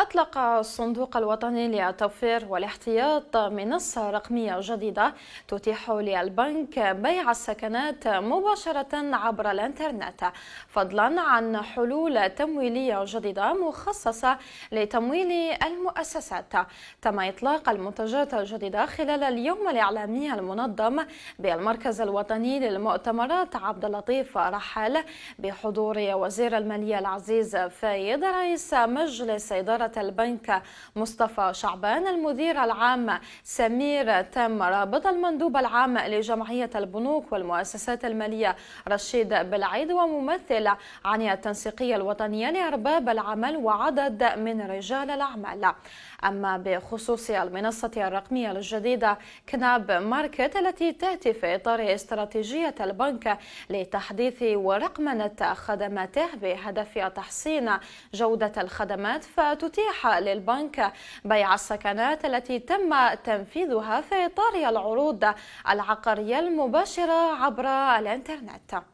أطلق الصندوق الوطني للتوفير والاحتياط منصة رقمية جديدة تتيح للبنك بيع السكنات مباشرة عبر الإنترنت، فضلا عن حلول تمويلية جديدة مخصصة لتمويل المؤسسات. تم إطلاق المنتجات الجديدة خلال اليوم الإعلامي المنظم بالمركز الوطني للمؤتمرات عبد اللطيف رحال بحضور وزير المالية العزيز فايد، رئيس مجلس إدارة البنك مصطفى شعبان، المدير العام سمير تم رابط، المندوب العام لجمعية البنوك والمؤسسات المالية رشيد بالعيد، وممثل عن التنسيقية الوطنية لأرباب العمل وعدد من رجال الأعمال. أما بخصوص المنصة الرقمية الجديدة كناب ماركت التي تأتي في إطار استراتيجية البنك لتحديث ورقمنة خدماته بهدف تحسين جودة الخدمات، فتتيح للبنك بيع السكنات التي تم تنفيذها في إطار العروض العقارية المباشرة عبر الإنترنت.